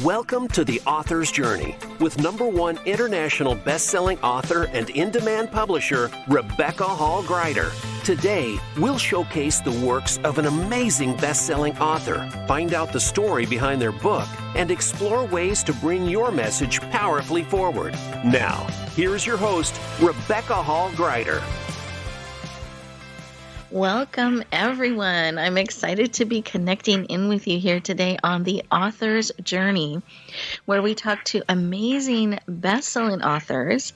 Welcome to The Author's Journey with #1 international best-selling author and in-demand publisher, Rebecca Hall-Greider. Today, we'll showcase the works of an amazing best-selling author, find out the story behind their book, and explore ways to bring your message powerfully forward. Now, here's your host, Rebecca Hall-Greider. Welcome, everyone. I'm excited to be connecting in with you here today on The Author's Journey, where we talk to amazing best-selling authors,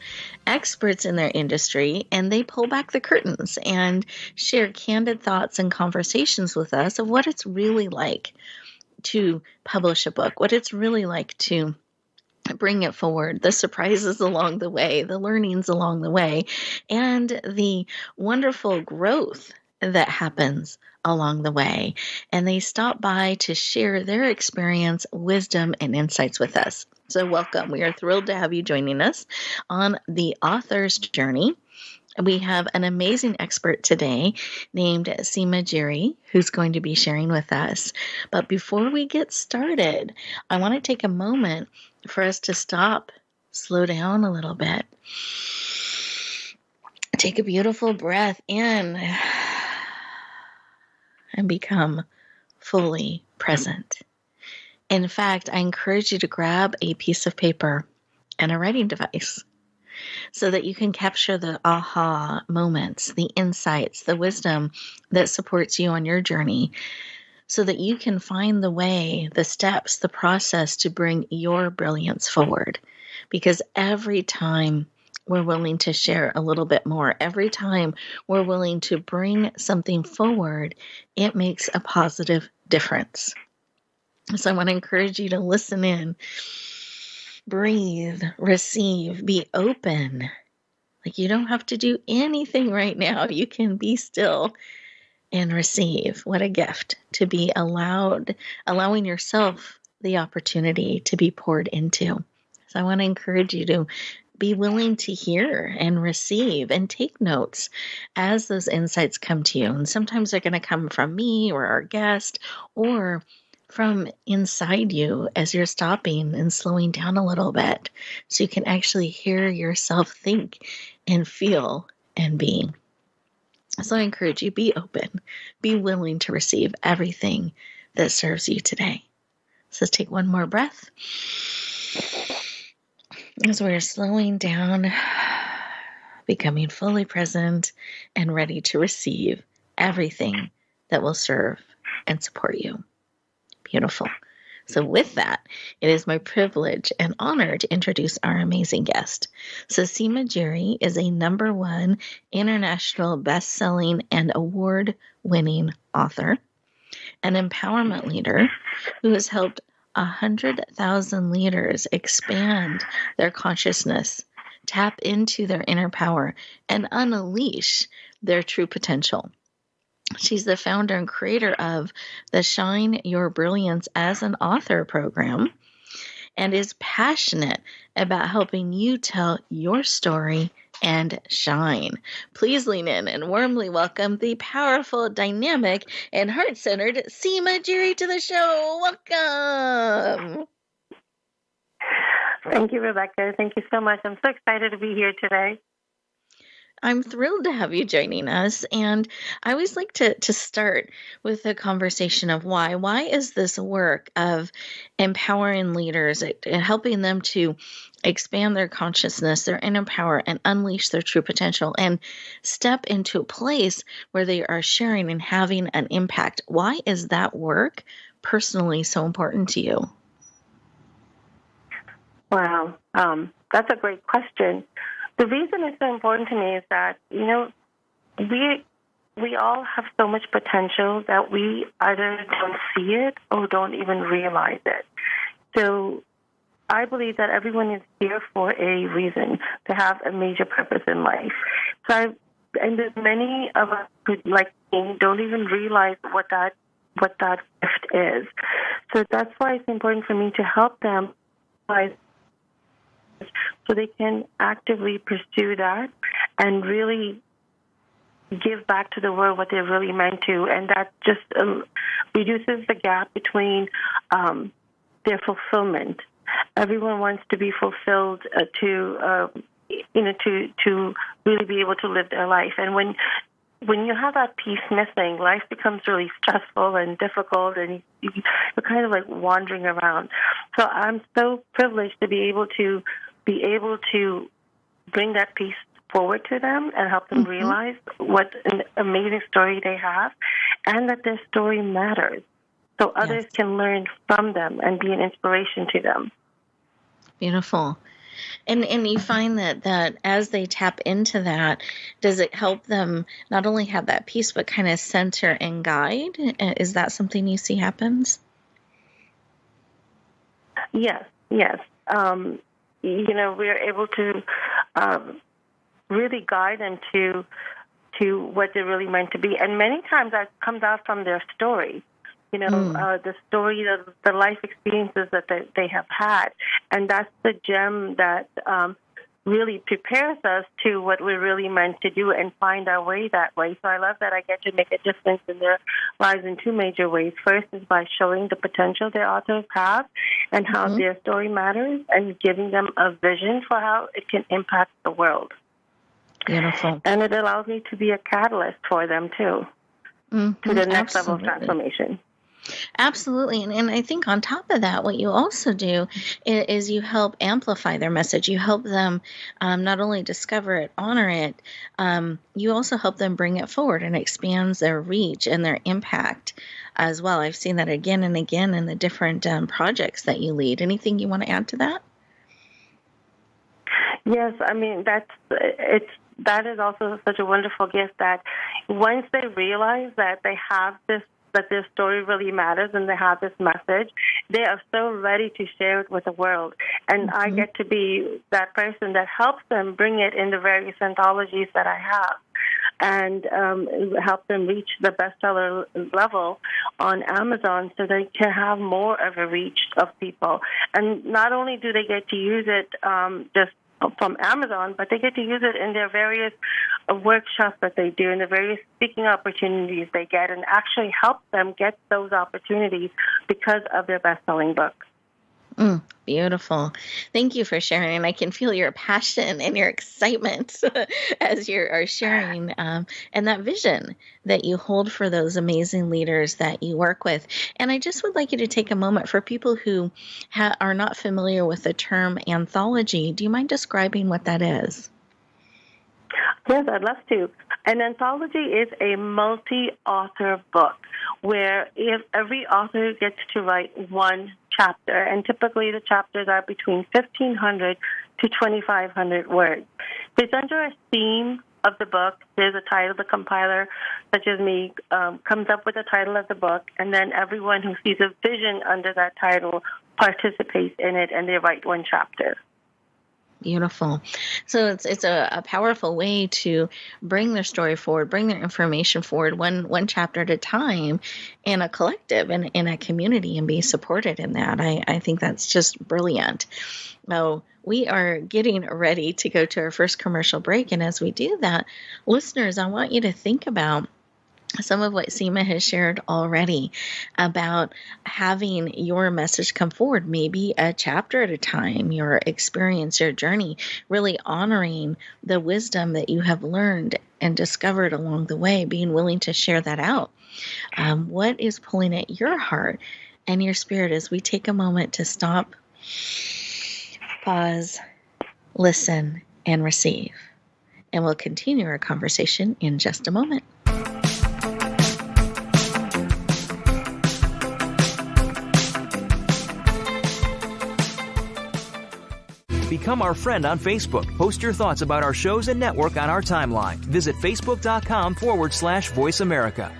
experts in their industry, and they pull back the curtains and share candid thoughts and conversations with us of what it's really like to publish a book, what it's really like to bring it forward, the surprises along the way, the learnings along the way, and the wonderful growth that happens along the way. And they stop by to share their experience, wisdom, and insights with us. So welcome. We are thrilled to have you joining us on The Author's Journey. We have an amazing expert today named Seema Giri, who's going to be sharing with us. But before we get started, I want to take a moment for us to stop, slow down a little bit. Take a beautiful breath in and become fully present. In fact, I encourage you to grab a piece of paper and a writing device so that you can capture the aha moments, the insights, the wisdom that supports you on your journey, so that you can find the way, the steps, the process to bring your brilliance forward. Because every time we're willing to share a little bit more, every time we're willing to bring something forward, it makes a positive difference. So I want to encourage you to listen in, breathe, receive, be open. Like, you don't have to do anything right now. You can be still and receive. What a gift to be allowing yourself the opportunity to be poured into. So I want to encourage you to be willing to hear and receive and take notes as those insights come to you. And sometimes they're going to come from me or our guest, or from inside you as you're stopping and slowing down a little bit, so you can actually hear yourself think and feel and be. So I encourage you, be open, be willing to receive everything that serves you today. So let's take one more breath as we're slowing down, becoming fully present and ready to receive everything that will serve and support you. Beautiful. So with that, it is my privilege and honor to introduce our amazing guest. So Seema Giri is a #1 international best-selling and award-winning author, an empowerment leader who has helped 100,000 leaders expand their consciousness, tap into their inner power, and unleash their true potential. She's the founder and creator of the Shine Your Brilliance as an Author program, and is passionate about helping you tell your story and shine. Please lean in and warmly welcome the powerful, dynamic, and heart-centered Seema Giri to the show. Welcome. Thank you, Rebecca. Thank you so much. I'm so excited to be here today. I'm thrilled to have you joining us. And I always like to start with a conversation of why. Why is this work of empowering leaders and helping them to expand their consciousness, their inner power, and unleash their true potential and step into a place where they are sharing and having an impact? Why is that work personally so important to you? Wow, that's a great question. The reason it's so important to me is that, we all have so much potential that we either don't see it or don't even realize it. So I believe that everyone is here for a reason, to have a major purpose in life. And there's many of us who, like me, don't even realize what that gift is. So that's why it's important for me to help them realize, so they can actively pursue that and really give back to the world what they're really meant to. And that just reduces the gap between their fulfillment. Everyone wants to be fulfilled to really be able to live their life. And when you have that piece missing, life becomes really stressful and difficult, and you're kind of like wandering around. So I'm so privileged to be able to bring that piece forward to them and help them realize what an amazing story they have, and that their story matters, so others can learn from them and be an inspiration to them. Beautiful. And you find that as they tap into that, does it help them not only have that piece, but kind of center and guide? Is that something you see happens? Yes. We're able to really guide them to what they're really meant to be. And many times that comes out from their story. The story, the life experiences that they have had. And that's the gem that really prepares us to what we're really meant to do and find our way that way. So I love that I get to make a difference in their lives in two major ways. First is by showing the potential their authors have and how their story matters, and giving them a vision for how it can impact the world. Beautiful. And it allows me to be a catalyst for them, too, to the next level of transformation. Absolutely. And I think on top of that, what you also do is you help amplify their message. You help them not only discover it, honor it, you also help them bring it forward, and expands their reach and their impact as well. I've seen that again and again in the different projects that you lead. Anything you want to add to that? Yes, I mean, that is also such a wonderful gift that once they realize that they have this, that their story really matters and they have this message, they are so ready to share it with the world. And I get to be that person that helps them bring it in the various anthologies that I have, and help them reach the bestseller level on Amazon so they can have more of a reach of people. And not only do they get to use it just from Amazon, but they get to use it in their various workshops that they do, and the various speaking opportunities they get, and actually help them get those opportunities because of their best-selling book. Beautiful. Thank you for sharing. And I can feel your passion and your excitement as you are sharing, and that vision that you hold for those amazing leaders that you work with. And I just would like you to take a moment for people who are not familiar with the term anthology. Do you mind describing what that is? Yes, I'd love to. An anthology is a multi-author book where if every author gets to write one chapter, and typically the chapters are between 1,500 to 2,500 words. It's under a theme of the book. There's a title. The compiler, such as me, comes up with the title of the book, and then everyone who sees a vision under that title participates in it, and they write one chapter. Beautiful. So it's a powerful way to bring their story forward, bring their information forward one chapter at a time in a collective and in a community, and be supported in that. I think that's just brilliant. Now, we are getting ready to go to our first commercial break. And as we do that, listeners, I want you to think about some of what Seema has shared already about having your message come forward, maybe a chapter at a time, your experience, your journey, really honoring the wisdom that you have learned and discovered along the way, being willing to share that out. What is pulling at your heart and your spirit as we take a moment to stop, pause, listen, and receive? And we'll continue our conversation in just a moment. Become our friend on Facebook. Post your thoughts about our shows and network on our timeline. Visit facebook.com/Voice America.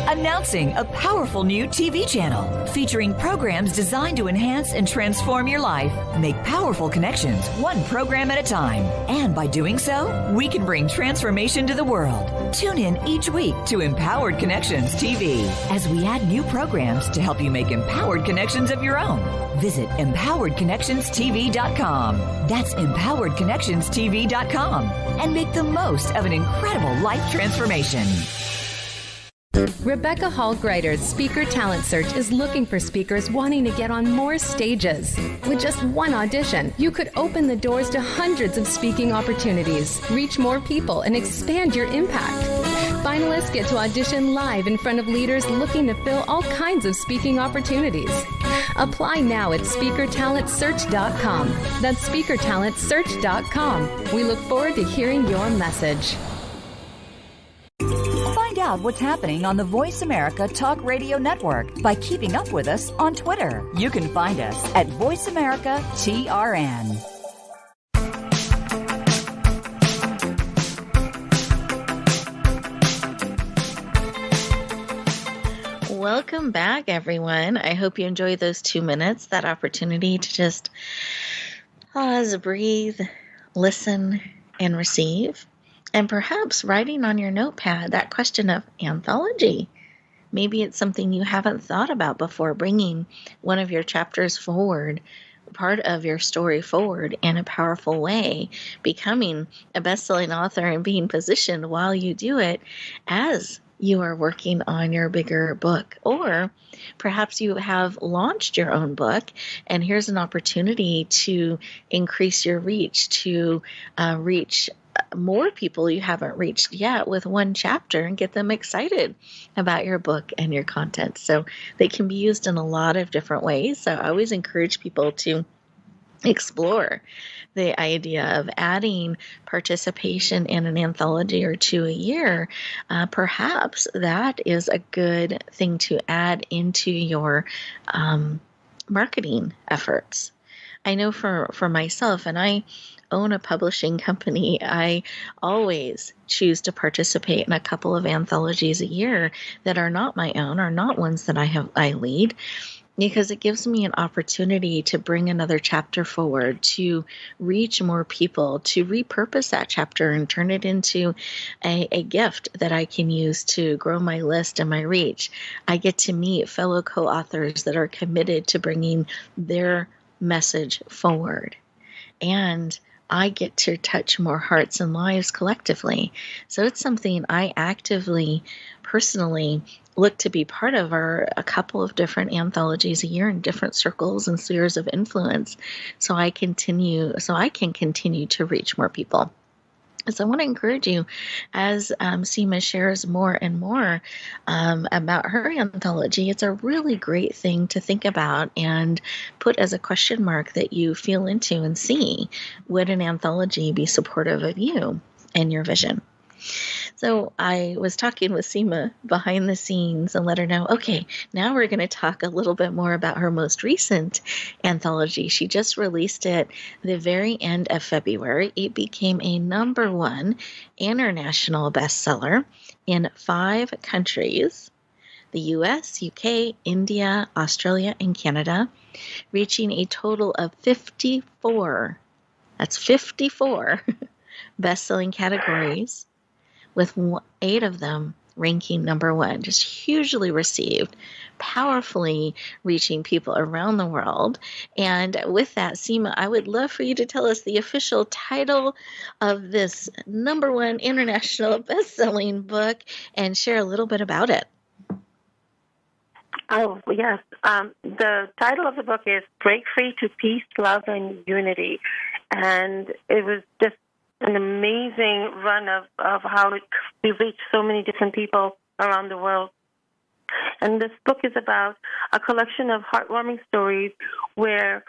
Announcing a powerful new TV channel featuring programs designed to enhance and transform your life. Make powerful connections, one program at a time. And by doing so, we can bring transformation to the world. Tune in each week to Empowered Connections TV as we add new programs to help you make empowered connections of your own. Visit empoweredconnectionstv.com. That's empoweredconnectionstv.com. And make the most of an incredible life transformation. Rebecca Hall Greider's Speaker Talent Search is looking for speakers wanting to get on more stages. With just one audition, you could open the doors to hundreds of speaking opportunities, reach more people, and expand your impact. Finalists get to audition live in front of leaders looking to fill all kinds of speaking opportunities. Apply now at speakertalentsearch.com. That's speakertalentsearch.com. We look forward to hearing your message. Find out what's happening on the Voice America Talk Radio Network by keeping up with us on Twitter. You can find us at Voice America TRN. Welcome back, everyone. I hope you enjoyed those 2 minutes, that opportunity to just pause, breathe, listen, and receive. And perhaps writing on your notepad that question of anthology. Maybe it's something you haven't thought about before, bringing one of your chapters forward, part of your story forward in a powerful way, becoming a best-selling author and being positioned while you do it as you are working on your bigger book. Or perhaps you have launched your own book, and here's an opportunity to increase your reach, to reach more people you haven't reached yet with one chapter and get them excited about your book and your content. So they can be used in a lot of different ways. So I always encourage people to explore the idea of adding participation in an anthology or two a year. Perhaps that is a good thing to add into your marketing efforts. I know for myself, and I own a publishing company, I always choose to participate in a couple of anthologies a year that are not my own, are not ones that I lead, because it gives me an opportunity to bring another chapter forward, to reach more people, to repurpose that chapter and turn it into a gift that I can use to grow my list and my reach. I get to meet fellow co-authors that are committed to bringing their message forward. And I get to touch more hearts and lives collectively. So it's something I actively, personally look to be part of, are a couple of different anthologies a year in different circles and spheres of influence. So I can continue to reach more people. So I want to encourage you, as Seema shares more and more about her anthology, it's a really great thing to think about and put as a question mark that you feel into and see. Would an anthology be supportive of you and your vision? So I was talking with Seema behind the scenes and let her know, okay, now we're going to talk a little bit more about her most recent anthology. She just released it the very end of February. It became a #1 international bestseller in 5 countries: the US, UK, India, Australia, and Canada, reaching a total of 54. That's 54 best-selling categories, with 8 of them ranking #1, just hugely received, powerfully reaching people around the world. And with that, Seema, I would love for you to tell us the official title of this #1 international best-selling book and share a little bit about it. Oh, yes. The title of the book is Break Free to Peace, Love, and Unity. And it was just an amazing run of how we've reached so many different people around the world. And this book is about a collection of heartwarming stories where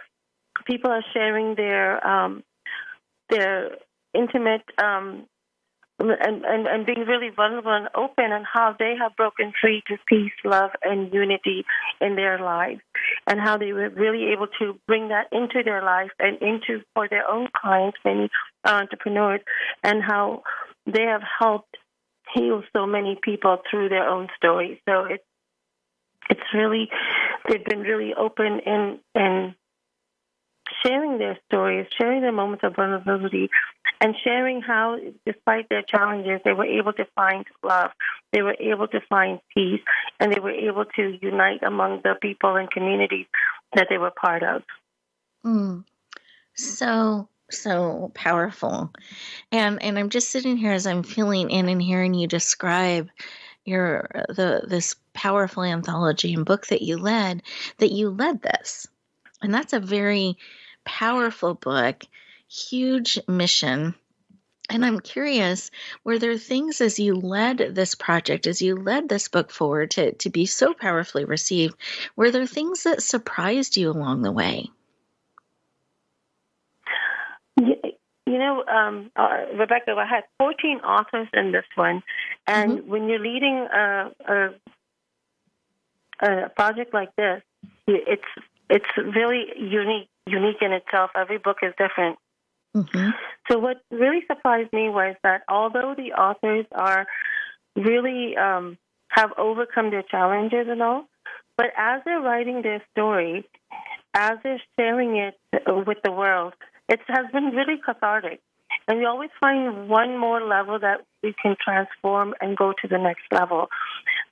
people are sharing their intimate and being really vulnerable and open on how they have broken free to peace, love, and unity in their lives, and how they were really able to bring that into their life and into for their own clients, many entrepreneurs, and how they have helped heal so many people through their own stories. So it's really, they've been really open in sharing their stories, sharing their moments of vulnerability, and sharing how, despite their challenges, they were able to find love, they were able to find peace, and they were able to unite among the people and communities that they were part of. So powerful. And I'm just sitting here as I'm feeling in and hearing you describe this powerful anthology and book that you led this. And that's a very powerful book, huge mission. And I'm curious, were there things as you led this project, as you led this book forward to be so powerfully received, were there things that surprised you along the way? Rebecca, I had 14 authors in this one. And when you're leading a project like this, it's really unique in itself. Every book is different. Mm-hmm. So what really surprised me was that although the authors are really have overcome their challenges and all, but as they're writing their story, as they're sharing it with the world, it has been really cathartic. And we always find one more level that we can transform and go to the next level.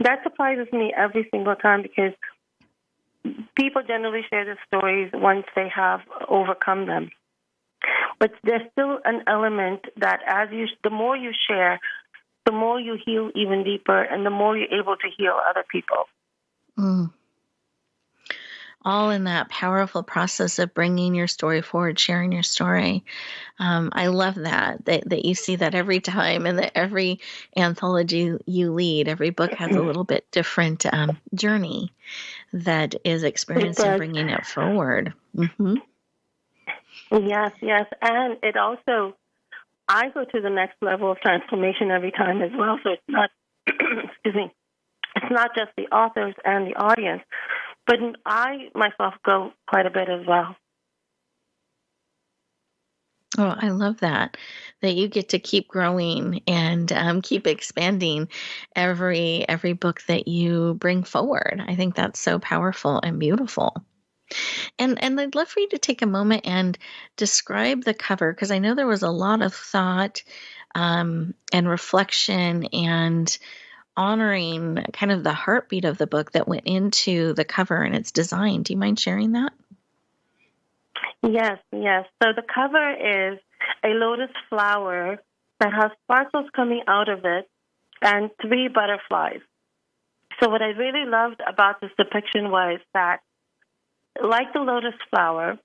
That surprises me every single time because people generally share their stories once they have overcome them. But there's still an element that the more you share, the more you heal even deeper and the more you're able to heal other people. Mm. All in that powerful process of bringing your story forward, sharing your story. I love that you see that every time, and that every anthology you lead, every book has a little bit different journey that is experienced in bringing it forward. Mm-hmm. Yes. And it also, I go to the next level of transformation every time as well. So it's not, excuse me, it's not just the authors and the audience, but I myself go quite a bit as well. Oh, I love that you get to keep growing and keep expanding every book that you bring forward. I think that's so powerful and beautiful. And I'd love for you to take a moment and describe the cover, because I know there was a lot of thought and reflection and honoring kind of the heartbeat of the book that went into the cover and its design. Do you mind sharing that? Yes. So the cover is a lotus flower that has sparkles coming out of it and 3 butterflies. So what I really loved about this depiction was that, like the lotus flower,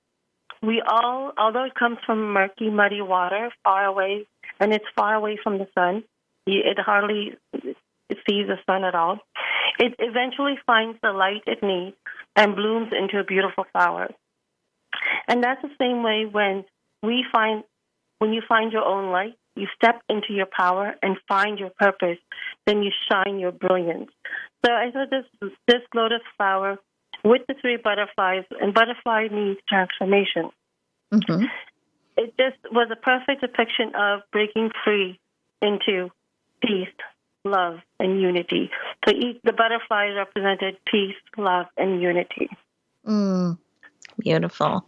although it comes from murky, muddy water, far away, and it's far away from the sun, it hardly sees the sun at all, it eventually finds the light it needs and blooms into a beautiful flower. And that's the same way when you find your own light, you step into your power and find your purpose, then you shine your brilliance. So I thought this lotus flower with the 3 butterflies, and butterfly means transformation. Mm-hmm. It just was a perfect depiction of breaking free into peace, love, and unity. So the butterflies represented peace, love, and unity. Beautiful.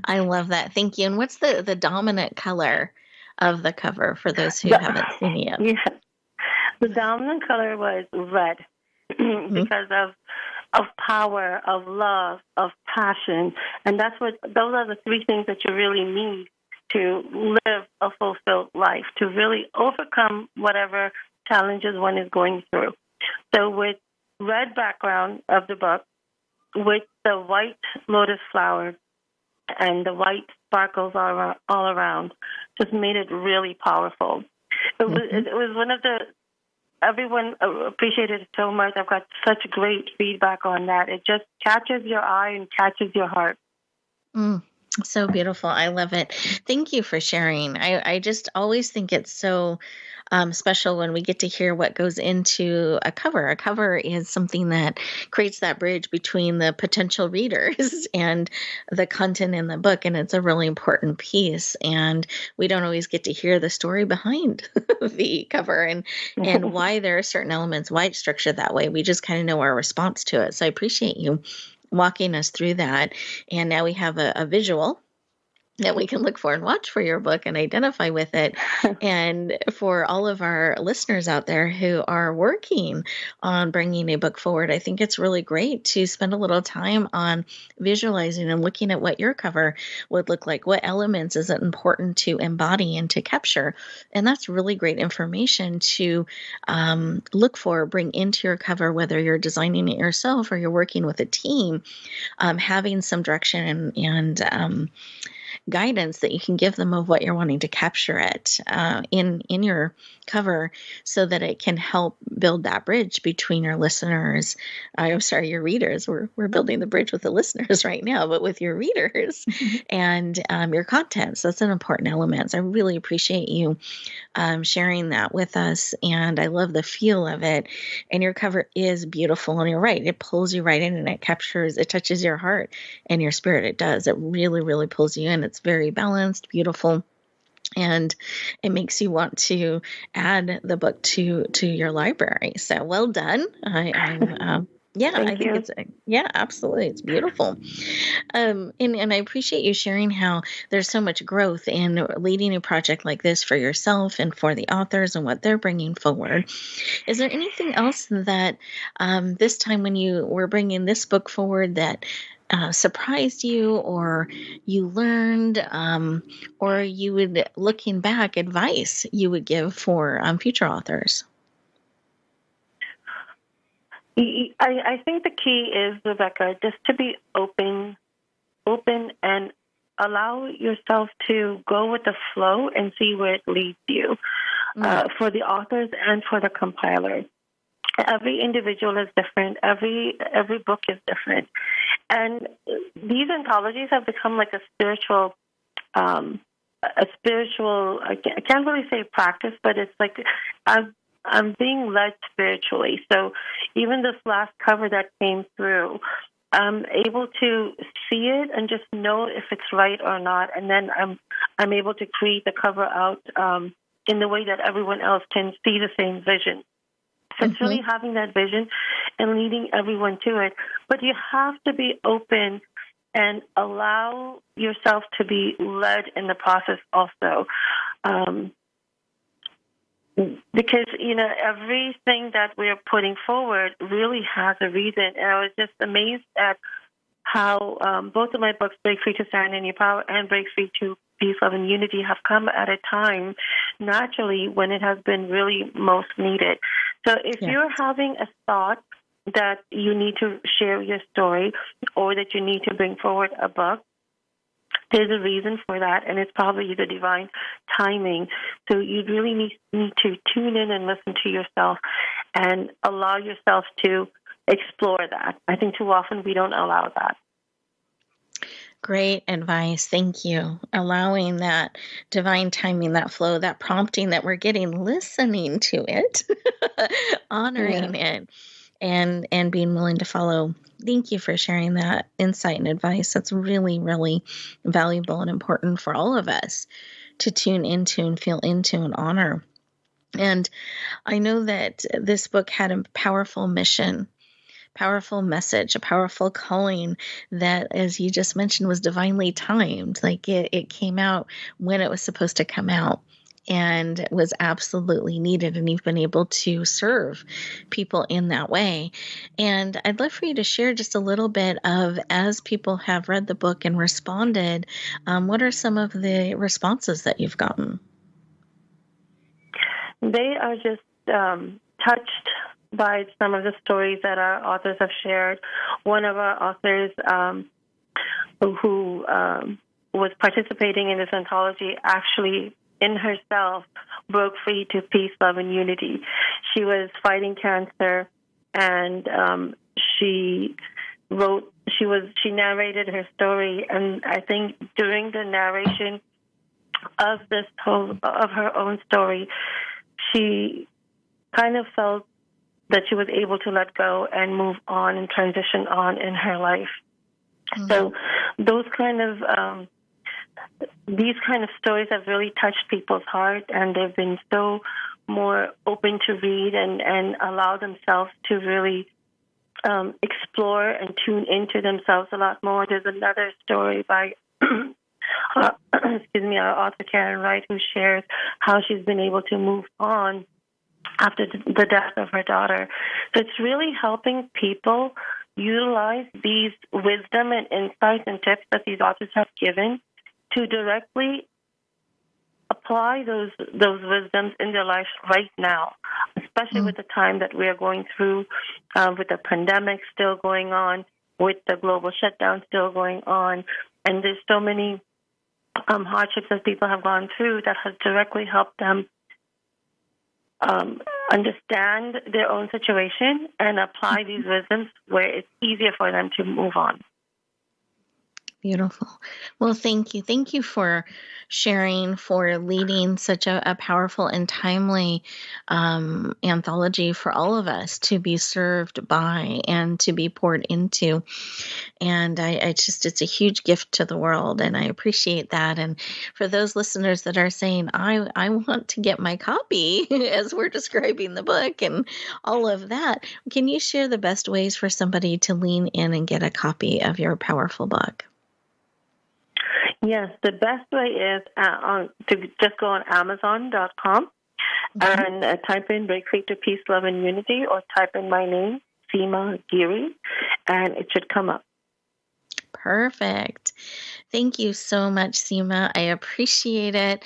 I love that. Thank you. And what's the dominant color of the cover for those who haven't seen it yet? Yes. The dominant color was red because of power, of love, of passion. And those are the 3 things that you really need to live a fulfilled life, to really overcome whatever challenges one is going through. So with red background of the book, with the white lotus flower and the white sparkles all around, just made it really powerful. It was one of everyone appreciated it so much. I've got such great feedback on that. It just catches your eye and catches your heart. So beautiful. I love it. Thank you for sharing. I just always think it's so special when we get to hear what goes into a cover. A cover is something that creates that bridge between the potential readers and the content in the book, and it's a really important piece. And we don't always get to hear the story behind the cover and why there are certain elements, why it's structured that way. We just kind of know our response to it. So I appreciate you walking us through that. And now we have a visual that we can look for and watch for your book and identify with it. And for all of our listeners out there who are working on bringing a book forward, I think it's really great to spend a little time on visualizing and looking at what your cover would look like. What elements is it important to embody and to capture? And that's really great information to look for, bring into your cover, whether you're designing it yourself or you're working with a team, having some direction and guidance that you can give them of what you're wanting to capture it in your cover, so that it can help build that bridge between your listeners. I'm sorry, your readers. We're building the bridge with the listeners right now, but with your readers and your content. So that's an important element. So I really appreciate you sharing that with us, and I love the feel of it. And your cover is beautiful, and you're right, it pulls you right in, and it touches your heart and your spirit. It does. It really, really pulls you in. It's very balanced, beautiful, and it makes you want to add the book to your library. So well done. I think it's absolutely, it's beautiful. And I appreciate you sharing how there's so much growth in leading a project like this for yourself and for the authors and what they're bringing forward. Is there anything else that this time when you were bringing this book forward that surprised you, or you learned, or you would, looking back, advice you would give for future authors? I think the key is, Rebecca, just to be open and allow yourself to go with the flow and see where it leads you, for the authors and for the compiler. Every individual is different. Every book is different. And these anthologies have become like a spiritual, I can't really say practice, but it's like I'm being led spiritually. So even this last cover that came through, I'm able to see it and just know if it's right or not. And then I'm able to create the cover out in the way that everyone else can see the same vision. So it's really having that vision and leading everyone to it. But you have to be open and allow yourself to be led in the process also. Because, everything that we're putting forward really has a reason. And I was just amazed at how both of my books, Break Free to Stand in Your Power and Break Free to Peace, Love, and Unity, have come at a time naturally when it has been really most needed. So if you're having a thought that you need to share your story or that you need to bring forward a book, there's a reason for that, and it's probably the divine timing. So you really need to tune in and listen to yourself and allow yourself to explore that. I think too often we don't allow that. Great advice. Thank you. Allowing that divine timing, that flow, that prompting that we're getting, listening to it, honoring it, and being willing to follow. Thank you for sharing that insight and advice. That's really, really valuable and important for all of us to tune into and feel into and honor. And I know that this book had a powerful mission, powerful message, a powerful calling that, as you just mentioned, was divinely timed. Like it came out when it was supposed to come out and was absolutely needed. And you've been able to serve people in that way. And I'd love for you to share just a little bit of, as people have read the book and responded, what are some of the responses that you've gotten? They are just touched by some of the stories that our authors have shared. One of our authors who was participating in this anthology actually in herself broke free to peace, love, and unity. She was fighting cancer, and she narrated her story, and I think during the narration of her own story, she kind of felt that she was able to let go and move on and transition on in her life. Mm-hmm. So these kind of stories have really touched people's heart, and they've been so more open to read and allow themselves to really explore and tune into themselves a lot more. There's another story by our author Karen Wright, who shares how she's been able to move on after the death of her daughter. So it's really helping people utilize these wisdom and insights and tips that these authors have given to directly apply those wisdoms in their life right now, especially with the time that we are going through, with the pandemic still going on, with the global shutdown still going on, and there's so many hardships that people have gone through that has directly helped them understand their own situation and apply these wisdoms where it's easier for them to move on. Beautiful. Well, thank you. Thank you for sharing, for leading such a powerful and timely anthology for all of us to be served by and to be poured into. And it's a huge gift to the world, and I appreciate that. And for those listeners that are saying, I want to get my copy as we're describing the book and all of that, can you share the best ways for somebody to lean in and get a copy of your powerful book? Yes, the best way is to just go on Amazon.com and type in Break Free to Peace, Love, and Unity, or type in my name, Seema Giri, and it should come up. Perfect. Thank you so much, Seema. I appreciate it.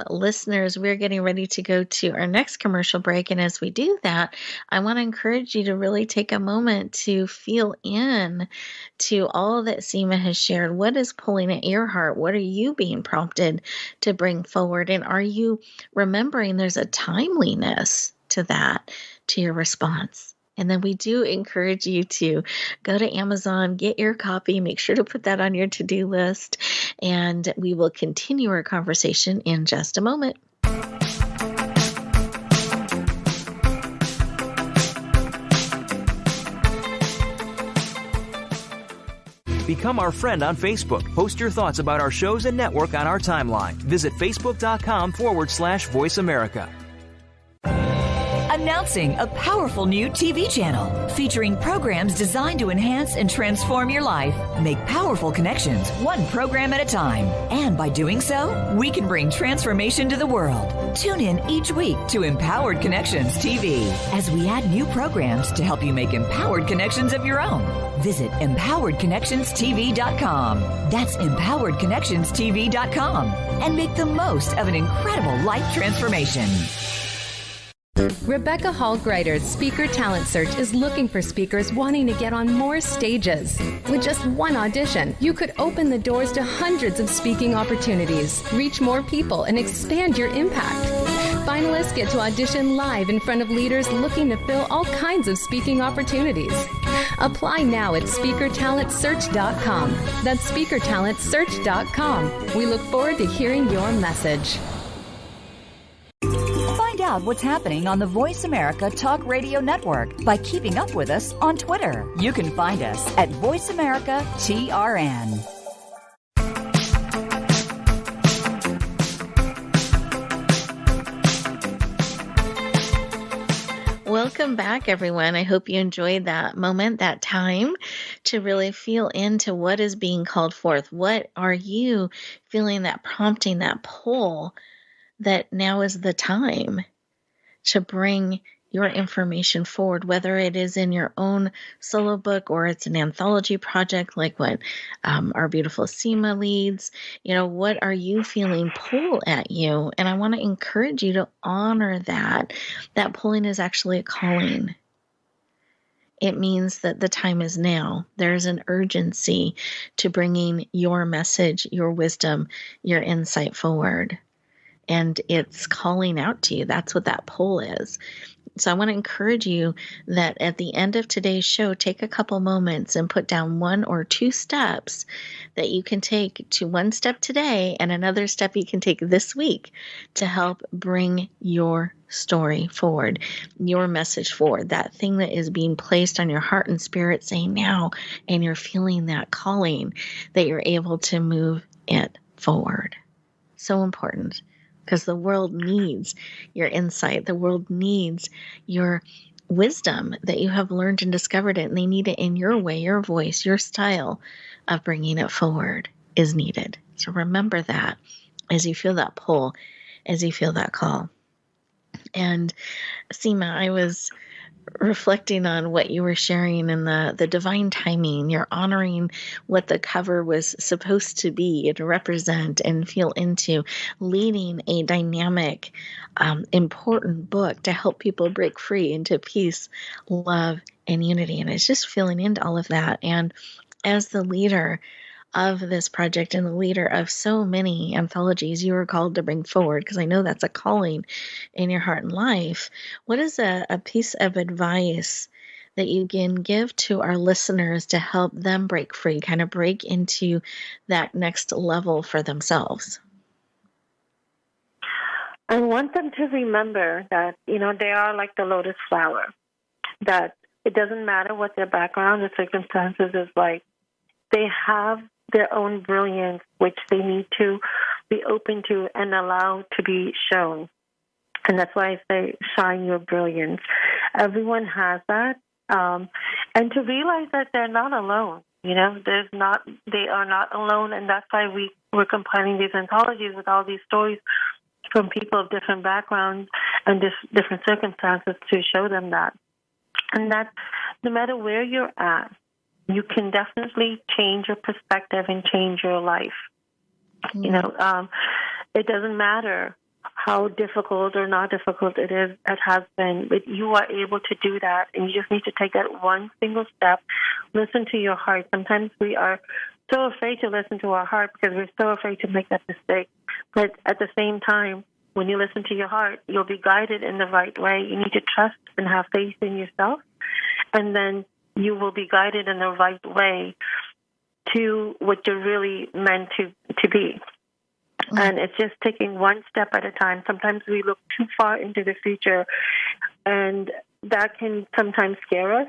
Listeners, we're getting ready to go to our next commercial break. And as we do that, I want to encourage you to really take a moment to feel in to all that Seema has shared. What is pulling at your heart? What are you being prompted to bring forward? And are you remembering there's a timeliness to that, to your response? And then we do encourage you to go to Amazon, get your copy, make sure to put that on your to-do list, and we will continue our conversation in just a moment. Become our friend on Facebook. Post your thoughts about our shows and network on our timeline. Visit Facebook.com/Voice America. Announcing a powerful new TV channel featuring programs designed to enhance and transform your life. Make powerful connections, one program at a time. And by doing so, we can bring transformation to the world. Tune in each week to Empowered Connections TV as we add new programs to help you make empowered connections of your own. Visit empoweredconnectionstv.com. That's empoweredconnectionstv.com. And make the most of an incredible life transformation. Rebecca Hall Greider's Speaker Talent Search is looking for speakers wanting to get on more stages. With just one audition, you could open the doors to hundreds of speaking opportunities, reach more people, and expand your impact. Finalists get to audition live in front of leaders looking to fill all kinds of speaking opportunities. Apply now at speakertalentsearch.com. That's speakertalentsearch.com. We look forward to hearing your message. Find out what's happening on the Voice America Talk Radio Network by keeping up with us on Twitter. You can find us at Voice America TRN. Welcome back, everyone. I hope you enjoyed that moment, that time to really feel into what is being called forth. What are you feeling, that prompting, that pull, that now is the time to bring your information forward, whether it is in your own solo book or it's an anthology project like what our beautiful Seema leads. You know, what are you feeling pull at you? And I want to encourage you to honor that. That pulling is actually a calling. It means that the time is now. There's an urgency to bringing your message, your wisdom, your insight forward. And it's calling out to you. That's what that pull is. So I want to encourage you that at the end of today's show, take a couple moments and put down 1 or 2 steps that you can take, to one step today and another step you can take this week to help bring your story forward, your message forward, that thing that is being placed on your heart and spirit saying now, and you're feeling that calling, that you're able to move it forward. So important. Because the world needs your insight. The world needs your wisdom that you have learned and discovered it. And they need it in your way, your voice, your style of bringing it forward is needed. So remember that as you feel that pull, as you feel that call. And Seema, I was reflecting on what you were sharing and the divine timing. You're honoring what the cover was supposed to be and represent and feel into, leading a dynamic, important book to help people break free into peace, love, and unity. And it's just feeling into all of that. And as the leader of this project and the leader of so many anthologies you were called to bring forward, because I know that's a calling in your heart and life, what is a piece of advice that you can give to our listeners to help them break free, kind of break into that next level for themselves? I want them to remember that, they are like the lotus flower, that it doesn't matter what their background or circumstances is like. They have their own brilliance, which they need to be open to and allow to be shown. And that's why I say shine your brilliance. Everyone has that. And to realize that they're not alone. They are not alone. And that's why we're compiling these anthologies with all these stories from people of different backgrounds and different circumstances to show them that. And that no matter where you're at, you can definitely change your perspective and change your life. It doesn't matter how difficult or not difficult it has been, but you are able to do that, and you just need to take that one single step. Listen to your heart. Sometimes we are so afraid to listen to our heart because we're so afraid to make that mistake. But at the same time, when you listen to your heart, you'll be guided in the right way. You need to trust and have faith in yourself, and then you will be guided in the right way to what you're really meant to be. Mm-hmm. And it's just taking one step at a time. Sometimes we look too far into the future, and that can sometimes scare us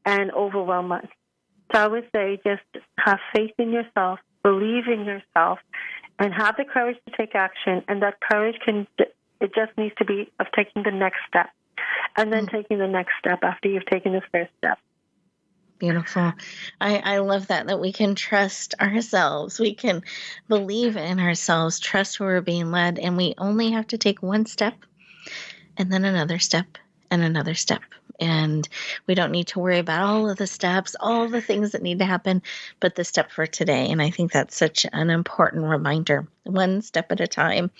and overwhelm us. So I would say just have faith in yourself, believe in yourself, and have the courage to take action. And that courage it just needs to be of taking the next step, and then taking the next step after you've taken the first step. Beautiful. I love that we can trust ourselves. We can believe in ourselves, trust where we're being led, and we only have to take one step and then another step and another step. And we don't need to worry about all of the steps, all the things that need to happen, but the step for today. And I think that's such an important reminder, one step at a time.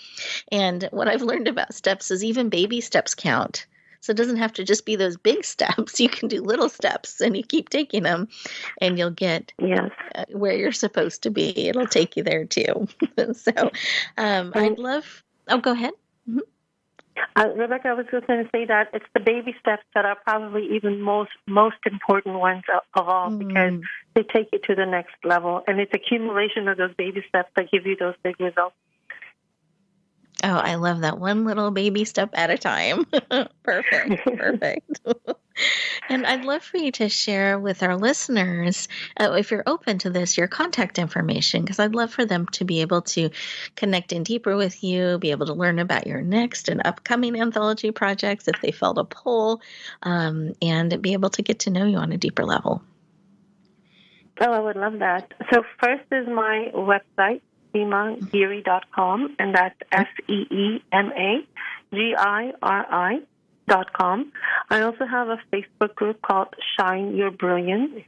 And what I've learned about steps is even baby steps count. So it doesn't have to just be those big steps. You can do little steps, and you keep taking them, and you'll get where you're supposed to be. It'll take you there too. So I'd love. Oh, go ahead. Mm-hmm. Rebecca, I was just going to say that it's the baby steps that are probably even most important ones of all, because they take you to the next level, and it's accumulation of those baby steps that give you those big results. Oh, I love that. One little baby step at a time. Perfect. And I'd love for you to share with our listeners, if you're open to this, your contact information, because I'd love for them to be able to connect in deeper with you, be able to learn about your next and upcoming anthology projects if they felt a pull, and be able to get to know you on a deeper level. Oh, I would love that. So first is my website, SeemaGiri.com, and that's SeemaGiri.com. I also have a Facebook group called Shine Your Brilliance.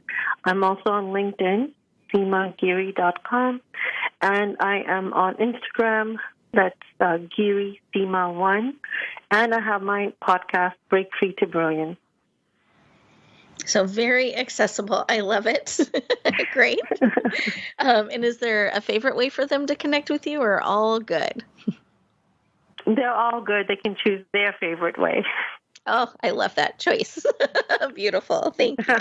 I'm also on LinkedIn, SeemaGiri.com, and I am on Instagram, that's Giri Seema1, and I have my podcast, Break Free to Brilliance. So very accessible. I love it. Great. And is there a favorite way for them to connect with you, or all good? They're all good. They can choose their favorite way. Oh, I love that choice. Beautiful. Thank you.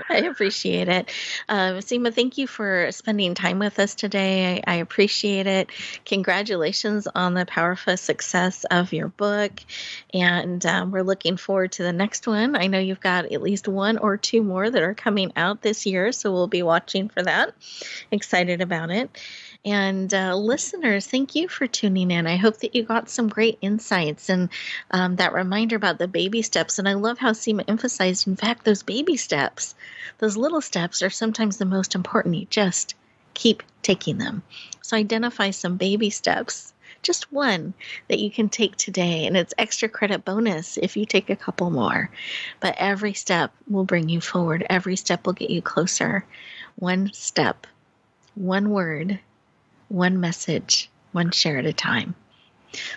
I appreciate it. Seema, thank you for spending time with us today. I appreciate it. Congratulations on the powerful success of your book. And we're looking forward to the next one. I know you've got at least one or two more that are coming out this year, so we'll be watching for that. Excited about it. And listeners, thank you for tuning in. I hope that you got some great insights and that reminder about the baby steps. And I love how Seema emphasized, in fact, those baby steps, those little steps are sometimes the most important. You just keep taking them. So identify some baby steps, just one that you can take today, and it's extra credit bonus if you take a couple more. But every step will bring you forward. Every step will get you closer. One step, one word, one message, one share at a time.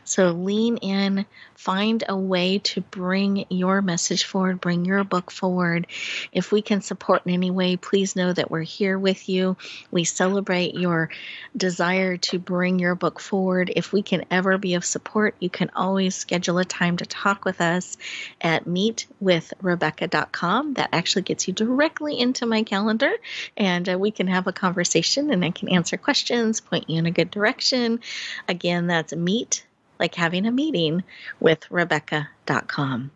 So lean in, find a way to bring your message forward, bring your book forward. If we can support in any way, please know that we're here with you. We celebrate your desire to bring your book forward. If we can ever be of support, you can always schedule a time to talk with us at meetwithrebecca.com. That actually gets you directly into my calendar, and we can have a conversation, and I can answer questions, point you in a good direction. Again, that's meet, like having a meeting, with Rebecca.com.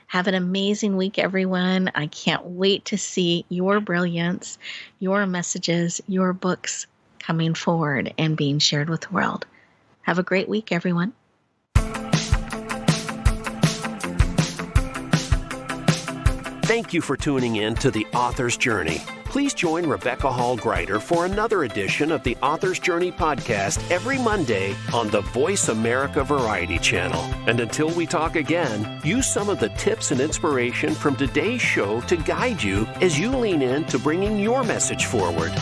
Have an amazing week, everyone. I can't wait to see your brilliance, your messages, your books coming forward and being shared with the world. Have a great week, everyone. Thank you for tuning in to The Author's Journey. Please join Rebecca Hall Grider for another edition of the Author's Journey podcast every Monday on the Voice America Variety Channel. And until we talk again, use some of the tips and inspiration from today's show to guide you as you lean in to bringing your message forward.